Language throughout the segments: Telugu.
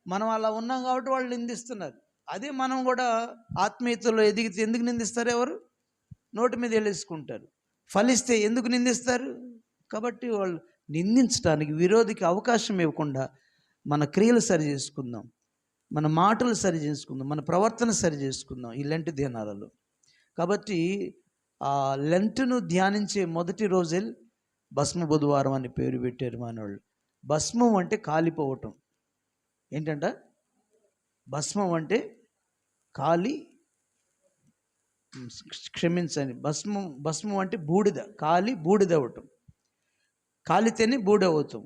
మనం అలా ఉన్నాం కాబట్టి వాళ్ళు నిందిస్తున్నారు. అదే మనం కూడా ఆత్మీయతలో ఎదిగితే ఎందుకు నిందిస్తారు? ఎవరు నోటి మీద వెళ్ళేసుకుంటారు. ఫలిస్తే ఎందుకు నిందిస్తారు? కాబట్టి వాళ్ళు నిందించడానికి విరోధికి అవకాశం ఇవ్వకుండా మన క్రియలు సరి చేసుకుందాం, మన మాటలు సరి చేసుకుందాం, మన ప్రవర్తన సరి చేసుకుందాం ఈ లెంట్ ధ్యానాలలో. కాబట్టి ఆ లెంట్ను ధ్యానించే మొదటి రోజే భస్మ బుధవారం అని పేరు పెట్టారు మనోళ్ళు. భస్మం అంటే కాలిపోవటం. ఏంటంట? భస్మం అంటే కాలి, క్షమించండి, భస్మం భస్మం అంటే బూడిద, కాలి బూడిద అవటం. కాలితేనే బూడవుతాం.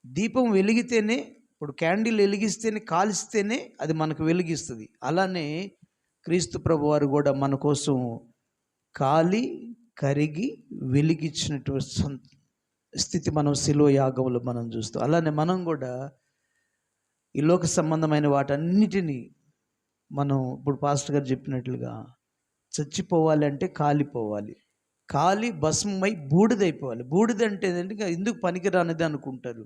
దీపం వెలిగితేనే, ఇప్పుడు క్యాండిల్ వెలిగిస్తేనే, కాలిస్తేనే అది మనకు వెలిగిస్తుంది. అలానే క్రీస్తు ప్రభు వారు కూడా మన కోసం కాలి కరిగి వెలిగించినటువంటి స్థితి మనం శిలువ యాగంలో మనం చూస్తాం. అలానే మనం కూడా ఈ లోక సంబంధమైన వాటన్నిటినీ మనం ఇప్పుడు పాస్టర్ గారు చెప్పినట్లుగా చచ్చిపోవాలి అంటే కాలిపోవాలి. కాలి భస్మమై బూడిదైపోవాలి. బూడిద అంటే ఏంటంటే ఎందుకు పనికిరానిది అనుకుంటారు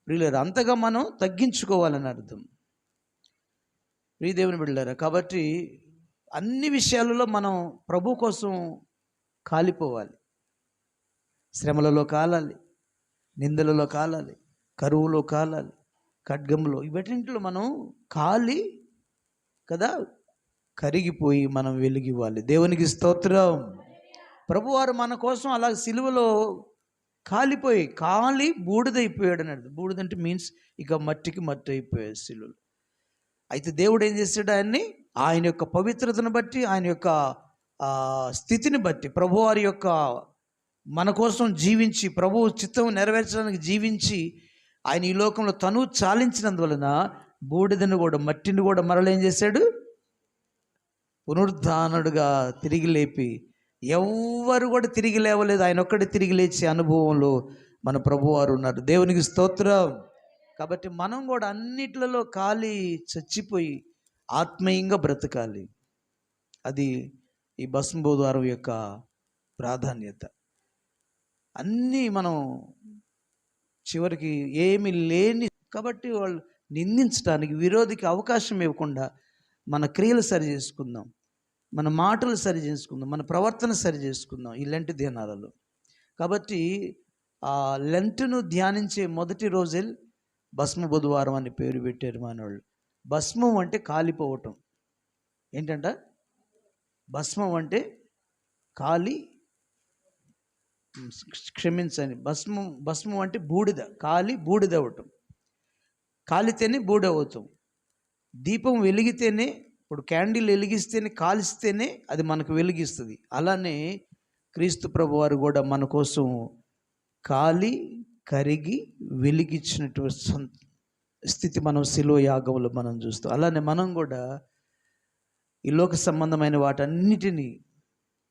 ప్రియులారా. అంతగా మనం తగ్గించుకోవాలని అర్థం ప్రియదేవుని బిడ్డలారా. కాబట్టి అన్ని విషయాలలో మనం ప్రభు కోసం కాలిపోవాలి. శ్రమలలో కాలాలి, నిందలలో కాలాలి, కరువులో కాలాలి, ఖడ్గంలో, ఇవన్నింటిలో మనం కాలి కదా కరిగిపోయి మనం వెలిగివ్వాలి. దేవునికి స్తోత్రం. ప్రభువారు మన కోసం అలా సిలువలో కాలిపోయి కాలి బూడిదైపోయాడు అని అర్థం. బూడిదంటే మీన్స్ ఇక మట్టికి మట్టి అయిపోయాడు సిలువలో. అయితే దేవుడు ఏం చేశాడు? ఆయన యొక్క పవిత్రతను బట్టి, ఆయన యొక్క స్థితిని బట్టి, ప్రభువారి యొక్క మన కోసం జీవించి, ప్రభువు చిత్తం నెరవేర్చడానికి జీవించి, ఆయన ఈ లోకంలో తను చాలించినందువలన బూడిదను కూడా, మట్టిని కూడా మరలేం చేశాడు? పునరుద్ధానుడుగా తిరిగి లేపి, ఎవ్వరు కూడా తిరిగి లేవలేదు, ఆయన ఒక్కడే తిరిగి లేచే అనుభవంలో మన ప్రభువారు ఉన్నారు. దేవునికి స్తోత్రం. కాబట్టి మనం కూడా అన్నిట్లలో కాలి చచ్చిపోయి ఆత్మీయంగా బ్రతకాలి. అది ఈ భస్మబోధారం యొక్క ప్రాధాన్యత. అన్నీ మనం చివరికి ఏమి లేని, కాబట్టి వాళ్ళు నిందించడానికి విరోధికి అవకాశం ఇవ్వకుండా మన క్రియలు సరి చేసుకుందాం, మన మాటలు సరి చేసుకుందాం, మన ప్రవర్తన సరి చేసుకుందాం ఈ లెంట్ ధ్యానాలలో. కాబట్టి ఆ లెంట్ను ధ్యానించే మొదటి రోజే భస్మ బుధవారం అని పేరు పెట్టారు మనోళ్ళు. భస్మం అంటే కాలిపోవటం. ఏంటంట? భస్మం అంటే కాలి, క్షమించండి, భస్మం అంటే బూడిద, కాలి బూడిద అవటం. కాలితేనే బూడవుతాం. దీపం వెలిగితేనే, ఇప్పుడు క్యాండిల్ వెలిగిస్తేనే, కాలిస్తేనే అది మనకు వెలిగిస్తుంది. అలానే క్రీస్తు ప్రభు వారు కూడా మన కోసం కాలి కరిగి వెలిగించినటువంటి స్థితి మనం శిలువ యాగంలో మనం చూస్తాం. అలానే మనం కూడా ఈ లోక సంబంధమైన వాటన్నిటినీ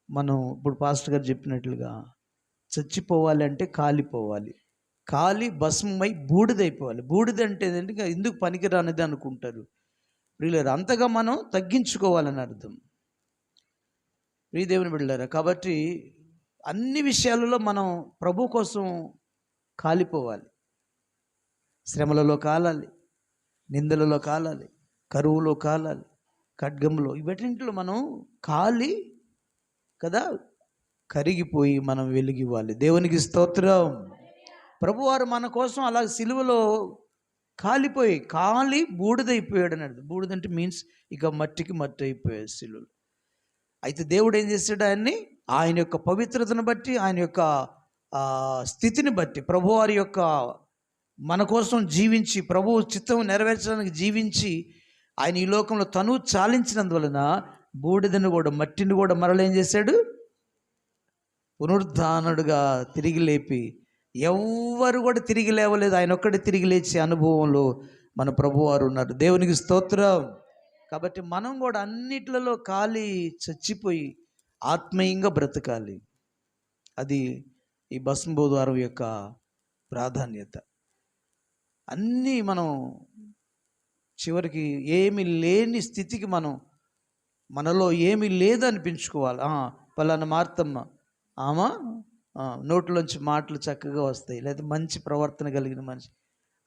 మనం ఇప్పుడు పాస్టర్ గారు చెప్పినట్లుగా చచ్చిపోవాలి అంటే కాలిపోవాలి. కాలి భస్మమై బూడిదైపోవాలి. బూడిద అంటే ఏంటంటే ఎందుకు పనికిరానిది అనుకుంటారు ప్రియులారా. అంతగా మనం తగ్గించుకోవాలని అర్థం ప్రియదేవుని బిడ్డలారా. కాబట్టి అన్ని విషయాలలో మనం ప్రభు కోసం కాలిపోవాలి. శ్రమలలో కాలాలి, నిందలలో కాలాలి, కరువులో కాలాలి, ఖడ్గంలో, ఇవన్నింటిలో మనం కాలి కదా కరిగిపోయి మనం వెలిగివ్వాలి. దేవునికి స్తోత్రం. ప్రభువారు మన కోసం అలా సిలువలో కాలిపోయి కాలి బూడిదైపోయాడు అని అర్థం. బూడిదంటే మీన్స్ ఇక మట్టికి మట్టి అయిపోయాడు సిలువలో. అయితే దేవుడు ఏం చేశాడు? ఆయన యొక్క పవిత్రతను బట్టి, ఆయన యొక్క స్థితిని బట్టి, ప్రభువారి యొక్క మన కోసం జీవించి, ప్రభువు చిత్తం నెరవేర్చడానికి జీవించి, ఆయన ఈ లోకంలో తను చాలించినందువలన బూడిదను కూడా, మట్టిని కూడా మరలేం చేశాడు? పునరుద్ధానుడుగా తిరిగి లేపి, ఎవ్వరు కూడా తిరిగి లేవలేదు, ఆయన ఒక్కడే తిరిగి లేచే అనుభవంలో మన ప్రభువారు ఉన్నారు. దేవునికి స్తోత్రం. కాబట్టి మనం కూడా అన్నిట్లలో కాలి చచ్చిపోయి ఆత్మీయంగా బ్రతకాలి. అది ఈ భస్మబోధారం యొక్క ప్రాధాన్యత. అన్నీ మనం చివరికి ఏమి లేని స్థితికి మనలో ఏమీ లేదనిపించుకోవాలి. పలానా మార్తమ్మ, ఆమె నోట్లోంచి మాటలు చక్కగా వస్తాయి, లేదా మంచి ప్రవర్తన కలిగిన మనిషి,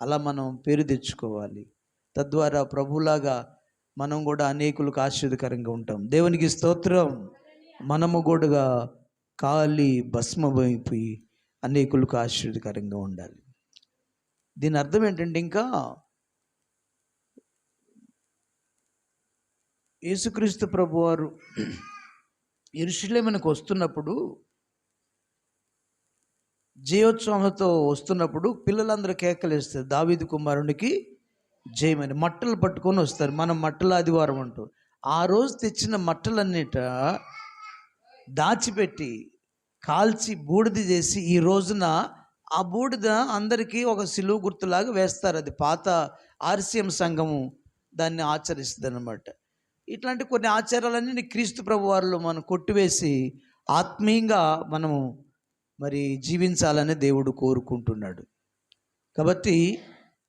అలా మనం పేరు తెచ్చుకోవాలి. తద్వారా ప్రభులాగా మనం కూడా అనేకులకు ఆశీర్వదకరంగా ఉంటాం. దేవునికి స్తోత్రం. మనము కూడా కాలి భస్మమైపోయి అనేకులకు ఆశీర్వదకరంగా ఉండాలి. దీని అర్థం ఏంటంటే, ఇంకా యేసుక్రీస్తు ప్రభువారు యెరూషలేమునకు వస్తున్నప్పుడు, జయోత్సవంతో వస్తున్నప్పుడు పిల్లలందరూ కేకలేస్తారు, దావీదు కుమారునికి జయమని. మట్టలు పట్టుకొని వస్తారు. మనం మట్టల ఆదివారం అంటూ ఆ రోజు తెచ్చిన మట్టలన్నిట దాచిపెట్టి కాల్చి బూడిద చేసి ఈ రోజున ఆ బూడిద అందరికీ ఒక సిలువ గుర్తులాగా వేస్తారు. అది పాత ఆర్సీఎం సంఘము దాన్ని ఆచరిస్తుంది అన్నమాట. ఇట్లాంటి కొన్ని ఆచారాలన్నీ క్రీస్తు ప్రభు వారిలో మనం కొట్టివేసి ఆత్మీయంగా మనము మరి జీవించాలని దేవుడు కోరుకుంటున్నాడు. కాబట్టి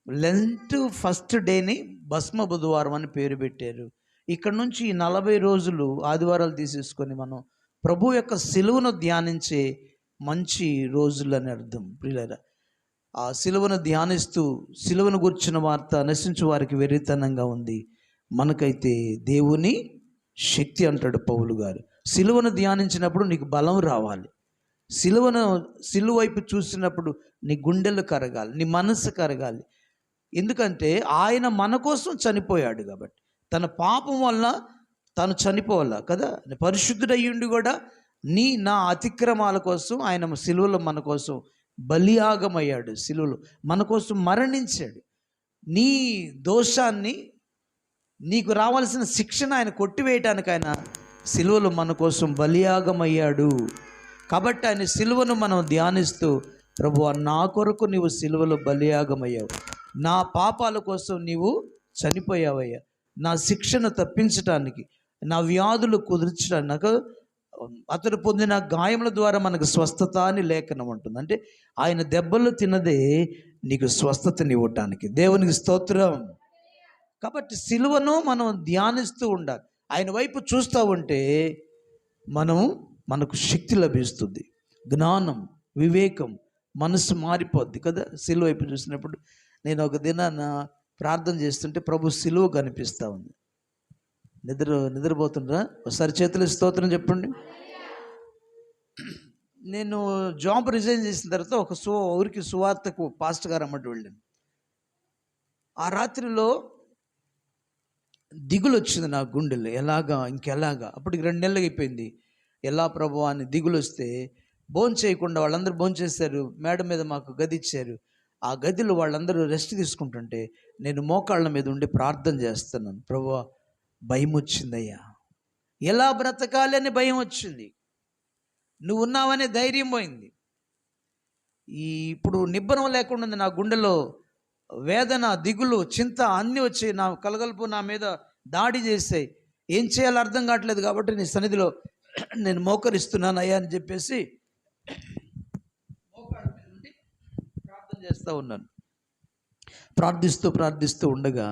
లెంట్ ఫస్ట్ డేని భస్మ బుధవారం అని పేరు పెట్టారు. ఇక్కడ నుంచి 40 రోజులు ఆదివారాలు తీసేసుకొని మనం ప్రభు యొక్క సిలువను ధ్యానించే మంచి రోజులు అని అర్థం. ప్రియులారా, ఆ సిలువను ధ్యానిస్తూ సిలువను గుర్చిన వార్త నశించు వారికి వెర్రితనంగా ఉంది, మనకైతే దేవుని శక్తి అంటాడు పౌలు గారు. సిలువను ధ్యానించినప్పుడు నీకు బలం రావాలి. సిలువ వైపు చూసినప్పుడు నీ గుండెలు కరగాలి, నీ మనస్సు కరగాలి. ఎందుకంటే ఆయన మన కోసం చనిపోయాడు కాబట్టి, తన పాపం వల్ల తాను చనిపోవాలా కదా. పరిశుద్ధుడయ్యుండి కూడా నా అతిక్రమాల కోసం ఆయన సిలువలో మన కోసం బలియాగమయ్యాడు. సిలువలో మన కోసం మరణించాడు. నీ దోషాన్ని, నీకు రావాల్సిన శిక్షణ ఆయన కొట్టివేయటానికి ఆయన సిలువలో మన కోసం బలియాగమయ్యాడు. కాబట్టి ఆయన సిలువను మనం ధ్యానిస్తూ, ప్రభువా నా కొరకు నీవు సిలువలో బలియాగమయ్యావు, నా పాపాల కోసం నీవు చనిపోయావయ్యా, నా శిక్షను తప్పించడానికి, నా వ్యాధులు కుదిర్చడానికి, నాకు అతడు పొందిన గాయముల ద్వారా మనకు స్వస్థత అని లేఖనం ఉంటుంది. అంటే ఆయన దెబ్బలు తిన్నదే నీకు స్వస్థతనివ్వటానికి. దేవునికి స్తోత్రం. కాబట్టి సిలువను మనం ధ్యానిస్తూ ఉండాలి. ఆయన వైపు చూస్తూ ఉంటే మనకు శక్తి లభిస్తుంది, జ్ఞానం, వివేకం, మనసు మారిపోద్ది కదా. సిలువ వైపు చూసినప్పుడు నేను ఒక దినాన ప్రార్థన చేస్తుంటే ప్రభు సిలువ కనిపిస్తూ ఉంది. నిద్రపోతుండ్రా? ఒకసారి చేతులు స్తోత్రం చెప్పండి. నేను జాబ్ రిజైన్ చేసిన తర్వాత ఒక ఊరికి సువార్తకు పాస్టర్ గారు అమ్మటి వెళ్ళాను. ఆ రాత్రిలో దిగులు వచ్చింది నా గుండెలో. ఇంకెలాగా అప్పటికి 2 నెలలు అయిపోయింది. ఎలా ప్రభు అని దిగులు వస్తే భోజనం చేయకుండా వాళ్ళందరూ భోజనం చేశారు. మేడ మీద మాకు గది ఇచ్చారు. ఆ గదిలో వాళ్ళందరూ రెస్ట్ తీసుకుంటుంటే నేను మోకాళ్ళ మీద ఉండి ప్రార్థన చేస్తున్నాను. ప్రభువా భయం వచ్చిందయ్యా, ఎలా బ్రతకాలి అని భయం వచ్చింది, నువ్వు ఉన్నావనే ధైర్యం పోయింది. ఇప్పుడు నిబ్బరం లేకుండా ఉంది నా గుండెలో. వేదన, దిగులు, చింత అన్నీ వచ్చి నా కలగలుపు నా మీద దాడి చేసాయి. ఏం చేయాలో అర్థం కావట్లేదు. కాబట్టి నీ సన్నిధిలో నేను మోకరిస్తున్నాను అయ్యా అని చెప్పేసి మోకాళ్ళ మీద ఉండి ప్రార్థన చేస్తూ ఉన్నాను. ప్రార్థిస్తూ ఉండగా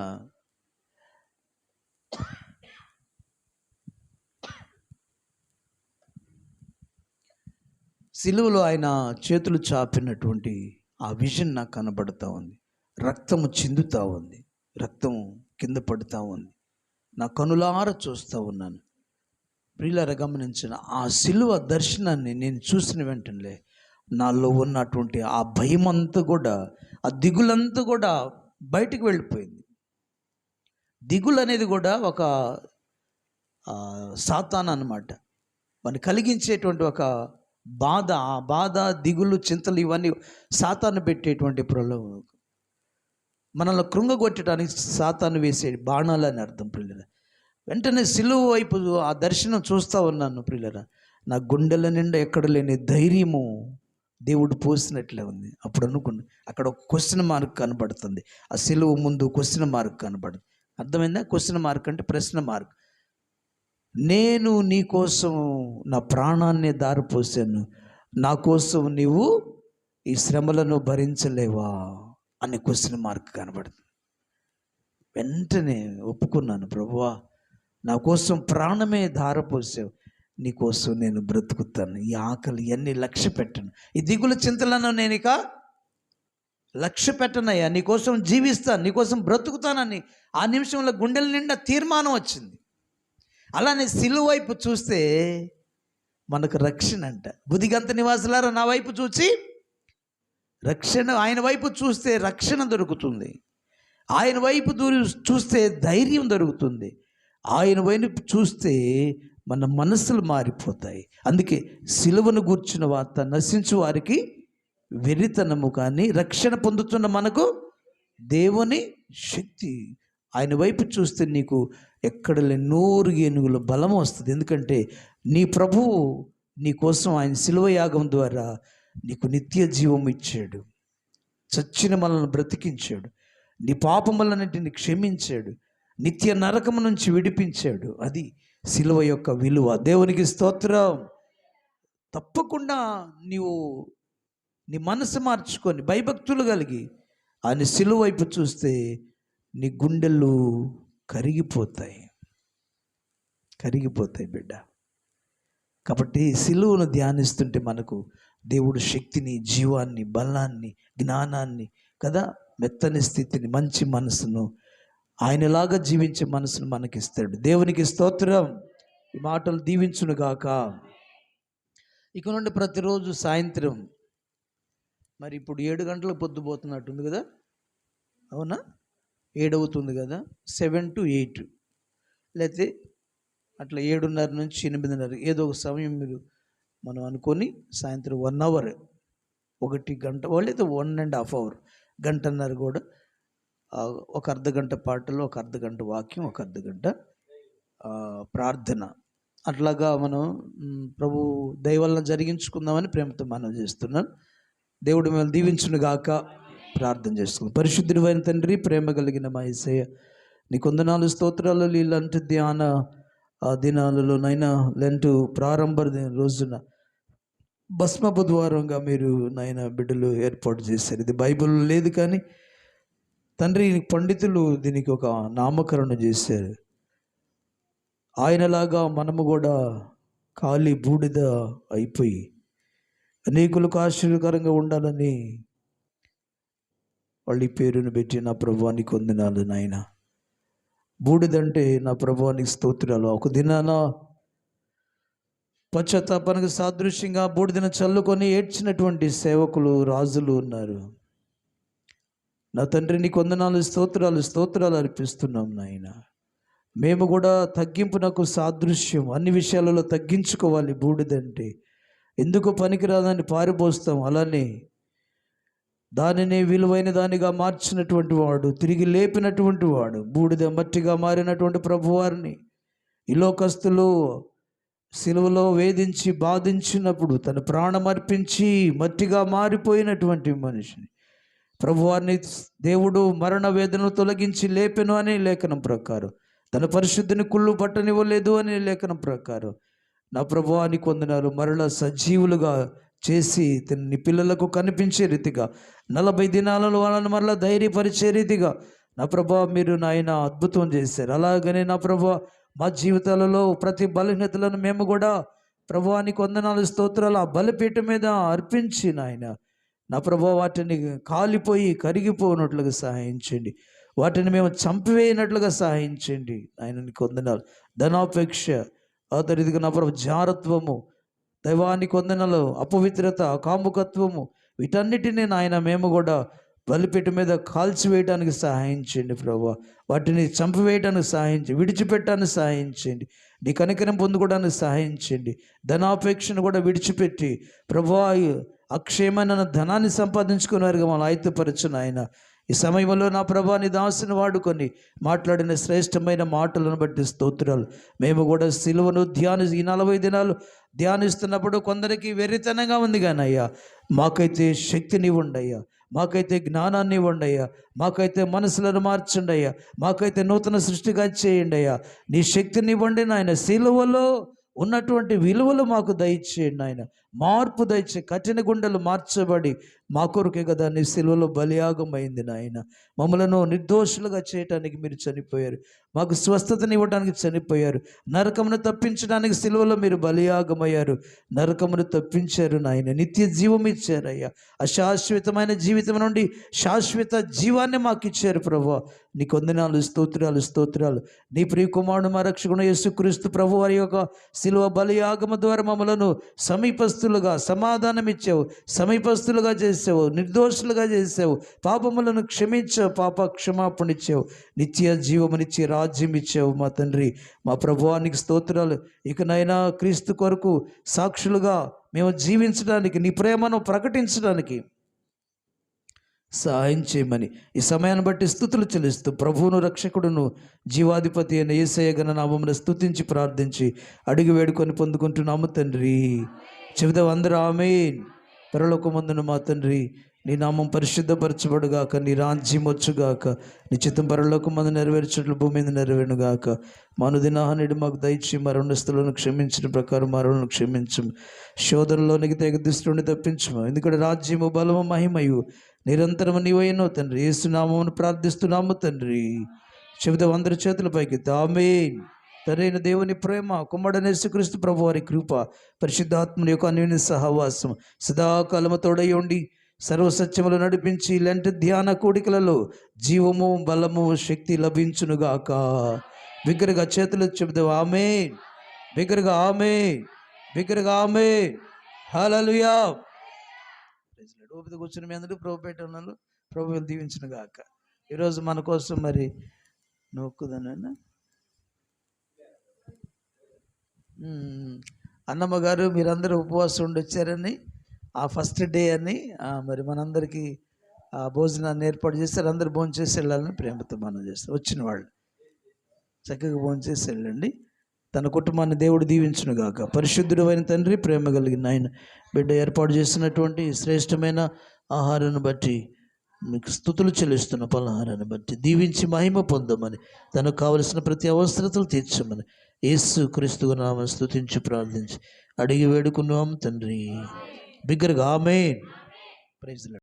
సిలువలో ఆయన చేతులు చాపినటువంటి ఆ విజన్ నాకు కనబడుతూ ఉంది. రక్తము చిందుతూ ఉంది, రక్తము కింద పడుతూ ఉంది. నా కనులార చూస్తూ ఉన్నాను. ప్రియులారా గమనించిన ఆ సిలువ దర్శనాన్ని నేను చూసిన వెంటనే నాలో ఉన్నటువంటి ఆ భయం అంతా కూడా, ఆ దిగులంతా కూడా బయటికి వెళ్ళిపోయింది. దిగులు అనేది కూడా ఒక సాతాను అన్నమాట. వాడిని కలిగించేటువంటి ఒక బాధ. ఆ బాధ, దిగులు, చింతలు ఇవన్నీ సాతాను పెట్టేటువంటి ప్రలోభం. మనల్ని కృంగగొట్టడానికి సాతాను వేసే బాణాలు అని అర్థం. ప్రియులరా, వెంటనే సిలువ వైపు ఆ దర్శనం చూస్తూ ఉన్నాను. ప్రియులరా, నా గుండెల నిండా ఎక్కడ లేని ధైర్యము దేవుడు పోసినట్లే ఉంది. అప్పుడు అనుకున్నా, అక్కడ ఒక క్వశ్చన్ మార్క్ కనబడుతుంది. ఆ సిలువ ముందు క్వశ్చన్ మార్క్ కనబడుతుంది. అర్థమైందా? క్వశ్చన్ మార్క్ అంటే ప్రశ్న మార్క్. నేను నీ కోసం నా ప్రాణాన్ని దారిపోసాను, నా కోసం నీవు ఈ శ్రమలను భరించలేవా అనే క్వశ్చన్ మార్క్ కనబడుతుంది. వెంటనే ఒప్పుకున్నాను, ప్రభువా నా కోసం ప్రాణమే ధారపోసావు, నీ కోసం నేను బ్రతుకుతాను, ఈ ఆకలి ఇవన్నీ లక్ష్య పెట్టను, ఈ దిగులు చింతలను నేను ఇక లక్ష్య పెట్టనయ్యా, నీకోసం జీవిస్తాను, నీకోసం బ్రతుకుతానని ఆ నిమిషంలో గుండెల నిండా తీర్మానం వచ్చింది. అలానే సిలువ వైపు చూస్తే మనకు రక్షణ అంట. బుదిగంత నివాసులారా నా వైపు చూసి రక్షణ, ఆయన వైపు చూస్తే రక్షణ దొరుకుతుంది. ఆయన వైపు చూస్తే ధైర్యం దొరుకుతుంది. ఆయన వైపు చూస్తే మన మనసులు మారిపోతాయి. అందుకే సిలువను గూర్చిన వార్త నశించు వారికి వెర్రితనము, కానీ రక్షణ పొందుతున్న మనకు దేవుని శక్తి. ఆయన వైపు చూస్తే నీకు ఎక్కడ లేని 100 ఏనుగుల బలం వస్తుంది. ఎందుకంటే నీ ప్రభువు నీ కోసం ఆయన సిలువ యాగం ద్వారా నీకు నిత్య జీవం ఇచ్చాడు. చచ్చిన మనల్ని బ్రతికించాడు. నీ పాపములన్నింటిని క్షమించాడు. నిత్య నరకము నుంచి విడిపించాడు. అది సిలువ యొక్క విలువ. దేవునికి స్తోత్రం. తప్పకుండా నీవు నీ మనసు మార్చుకొని భయభక్తులు కలిగి ఆయన సిలువ వైపు చూస్తే నీ గుండెలు కరిగిపోతాయి బిడ్డ. కాబట్టి సిలువను ధ్యానిస్తుంటే మనకు దేవుడు శక్తిని, జీవాన్ని, బలాన్ని, జ్ఞానాన్ని కదా, మెత్తని స్థితిని, మంచి మనసును, ఆయనలాగా జీవించే మనసును మనకిస్తాడు. దేవునికి స్తోత్రం. ఈ మాటలు దీవించును గాక. ఇక నుండి ప్రతిరోజు సాయంత్రం, మరి ఇప్పుడు 7 గంటలకు పొద్దుపోతున్నట్టుంది కదా, అవునా? 7 అవుతుంది కదా, 7 to 8 లేకపోతే అట్లా 7:30 నుంచి 8:30 ఏదో ఒక సమయం మీరు మనం అనుకొని సాయంత్రం 1 hour, 1 గంట లేదా 1.5 hour, గంటన్నర కూడా ఒక అర్ధగంట పాటలు, ఒక అర్ధగంట వాక్యం, ఒక అర్ధగంట ప్రార్థన, అట్లాగా మనం ప్రభు దయవలన జరిగించుకుందామని ప్రేమతో మనం చేస్తున్నాను. దేవుడు మిమ్మల్ని దీవించును గాక. ప్రార్థన చేసుకుందాం. పరిశుద్ధుడైన తండ్రి, ప్రేమ కలిగిన మా యేసయ్య, నీకు వందనాలు, స్తోత్రాలు. ఇలాంటి ధ్యాన దినాలలో నైనా లెంటు ప్రారంభ రోజున భస్మ బుధవారంగా మీరు నాయన బిడ్డలు ఏర్పాటు చేశారు. ఇది బైబిల్ లేదు కానీ తండ్రి, పండితులు దీనికి ఒక నామకరణం చేశారు. ఆయనలాగా మనము కూడా ఖాళీ బూడిద అయిపోయి అనేకులకు ఆశ్చర్యకరంగా ఉండాలని వాళ్ళు ఈ పేరును పెట్టి, నా ప్రభువానికి వందనాలు నాయన. బూడిదంటే నా ప్రభువానికి స్తోత్రాలు. ఒక దినాన పశ్చాత్తాపానికి సాదృశ్యంగా బూడిదను చల్లుకొని ఏడ్చినటువంటి సేవకులు, రాజులు ఉన్నారు. నా తండ్రి, నీకు వందనాలు, స్తోత్రాలు అర్పిస్తున్నాం నాయన. మేము కూడా తగ్గింపునకు సాదృశ్యం, అన్ని విషయాలలో తగ్గించుకోవాలి. బూడిదంటే ఎందుకు పనికిరాదని పారిపోస్తాం, అలానే దానిని విలువైన దానిగా మార్చినటువంటి వాడు, తిరిగి లేపినటువంటి వాడు, బూడిద మట్టిగా మారినటువంటి ప్రభువారిని ఈ లోకస్తులు సిలువలో వేధించి బాధించినప్పుడు తన ప్రాణం అర్పించి మట్టిగా మారిపోయినటువంటి మనిషిని ప్రభువారిని దేవుడు మరణ వేదనను తొలగించి లేపెను అనే లేఖనం ప్రకారం, తన పరిశుద్ధిని కుళ్ళు పట్టనివ్వలేదు అనే లేఖనం ప్రకారం, నా ప్రభువానికి వందనాలు. మరలా సజీవులుగా చేసి నీ పిల్లలకు కనిపించే రీతిగా 40 దినాలలో వాళ్ళని మరలా ధైర్యపరిచే రీతిగా నా ప్రభువా మీరు నాయన అద్భుతం చేశారు. అలాగనే నా ప్రభువా మా జీవితాలలో ప్రతి బలహీనతలను మేము కూడా ప్రభువానికి వందనాలు, స్తోత్రాలు ఆ బలిపీఠం మీద అర్పించి నాయన నా ప్రభువా వాటిని కాలిపోయి కరిగిపోయినట్లుగా సహాయించండి. వాటిని మేము చంపివేయనట్లుగా సహాయించండి. ఆయన నీకు వందనాలు. ధనాపేక్ష, రీతిగా నా ప్రభు జారత్వము, దైవానికి వందనాలు, అపవిత్రత, కాముకత్వము, వీటన్నిటినీ నాయన మేము కూడా బలిపీఠం మీద కాల్చివేయడానికి సహాయించండి ప్రభువా. వాటిని చంపివేయడానికి సహాయించండి, విడిచిపెట్టడానికి సహాయించండి, నీ కనికరం పొందుకోవడానికి సహాయించండి. ధనాపేక్షను కూడా విడిచిపెట్టి ప్రభువా అక్షయమైన ధనాన్ని సంపాదించుకునేవారుగా మనం ఆయుధపరచును. ఆయన ఈ సమయంలో నా ప్రభా నీ దాసుని వాడుకొని మాట్లాడిన శ్రేష్టమైన మాటలను బట్టి స్తోత్రాలు. మేము కూడా సిలువను ఈ 40 దినాలు ధ్యానిస్తున్నప్పుడు కొందరికి వెర్రితనంగా ఉంది కానీ అయ్యా, మాకైతే శక్తిని ఇవ్వండి అయ్యా, మాకైతే జ్ఞానాన్ని ఇవ్వండి అయ్యా, మాకైతే మనసులను మార్చండి అయ్యా, మాకైతే నూతన సృష్టిగా చేయండి అయ్యా. నీ శక్తిని ఇవ్వండి నాయన. సిలువలో ఉన్నటువంటి విలువలు మాకు దయచేయండి నాయన. మార్పు దయచే. కఠిన గుండెలు మార్చబడి మా కొరకే కదా నీ సిలువలో బలియాగమైంది నాయన. మమ్మలను నిర్దోషులుగా చేయటానికి మీరు చనిపోయారు. మాకు స్వస్థతని ఇవ్వడానికి చనిపోయారు. నరకమును తప్పించడానికి సిలువలో మీరు బలియాగమయ్యారు. నరకమును తప్పించారు నాయన. నిత్య జీవం ఇచ్చారయ్యా. అశాశ్వతమైన జీవితం నుండి శాశ్వత జీవాన్ని మాకు ఇచ్చారు ప్రభువా. నీకు వందనాలు, స్తోత్రాలు, స్తోత్రాలు. నీ ప్రియ కుమారుడు మా రక్షకుడు యేసుక్రీస్తు ప్రభు వారి యొక్క శిలువ బలియాగమ ద్వారా మమ్మలను సమీపస్తులుగా సమాధానం ఇచ్చావు, సమీపస్తులుగా చేసావు, నిర్దోషులుగా చేసావు, పాపములను క్షమించావు, పాప క్షమాపణ ఇచ్చావు, నిత్య జీవమునిచ్చి రాజ్యం ఇచ్చావు మా తండ్రి. మా ప్రభువానికి స్తోత్రాలు. ఇకనైనా క్రీస్తు కొరకు సాక్షులుగా మేము జీవించడానికి, నీ ప్రేమను ప్రకటించడానికి సహాయం చేయమని ఈ సమయాన్ని బట్టి స్తుతులు చెల్లిస్తూ ప్రభువును రక్షకుడును జీవాధిపతి అయిన యేసయ్య ఘన నామమున స్తుతించి ప్రార్థించి అడిగి వేడుకొని పొందుకుంటున్నాము తండ్రి. చెబుదాం అందరూ ఆమేన్. పరలోకమందున మా తండ్రి, నీ నామం పరిశుద్ధపరచబడుగాక, నీ రాజ్యం వచ్చుగాక, నీ చిత్తం పరలోకమందు నెరవేర్చుట్లు భూమి మీద నెరవేరుగాక. మా అనుదినాహాన్ని మాకు దయచి మా రుణస్థులను క్షమించిన ప్రకారం మా రుణాలను క్షమించము. శోధనలోనికి తెగ దుష్టుని తప్పించము. ఎందుకంటే రాజ్యము, బలము, మహిమయు నిరంతరము నీవైనో తండ్రి. యేసునామమును ప్రార్థిస్తున్నాము తండ్రి. చెబుతాం అందరి చేతుల పైకి ఆమేన్. తండ్రైన దేవుని ప్రేమ, కుమారుడైన యేసుక్రీస్తు ప్రభు వారి కృప, పరిశుద్ధాత్మని యొక్క అన్యోన్య సహవాసం సదాకాలము తోడై ఉండి సర్వసత్యములు నడిపించి ఇలాంటి ధ్యాన కూడికలలో జీవము, బలము, శక్తి లభించునుగాక. బిగ్గరగా చేతులు చెబుతాం ఆమేన్. బిగ్గరగా ఆమేన్. బిగ్గరగా ఆమేన్. హల్లెలూయా. ఓపిక కూర్చుని మీ అందరూ ప్రభు పెట్టినాను. ప్రభు దీవించును గాక. ఈరోజు మన కోసం మరి నొక్కుదానన్నా అన్నమ్మ గారు మీరందరూ ఉపవాసం ఉండి వచ్చారని, ఆ ఫస్ట్ డే అని మరి మనందరికీ ఆ భోజనాన్ని ఏర్పాటు చేస్తారు. అందరూ భోజనం చేసి వెళ్ళాలని ప్రేమతో మనం చేస్తారు. వచ్చిన వాళ్ళు చక్కగా భోజనం చేసి వెళ్ళండి. తన కుటుంబాన్ని దేవుడు దీవించును గాక. పరిశుద్ధుడు అయిన తండ్రి, ప్రేమ కలిగిన ఆయన బిడ్డ ఏర్పాటు చేసినటువంటి శ్రేష్టమైన ఆహారాన్ని బట్టి మీకు స్తుతులు చెల్లిస్తున్న పలహారాన్ని బట్టి దీవించి మహిమ పొందమని, తనకు కావలసిన ప్రతి అవసరతలు తీర్చమని యేసు క్రీస్తు నామమున స్తుతించి ప్రార్థించి అడిగి వేడుకున్నాం తండ్రి. బిగ్గరగా ఆమేన్. Praise the lord.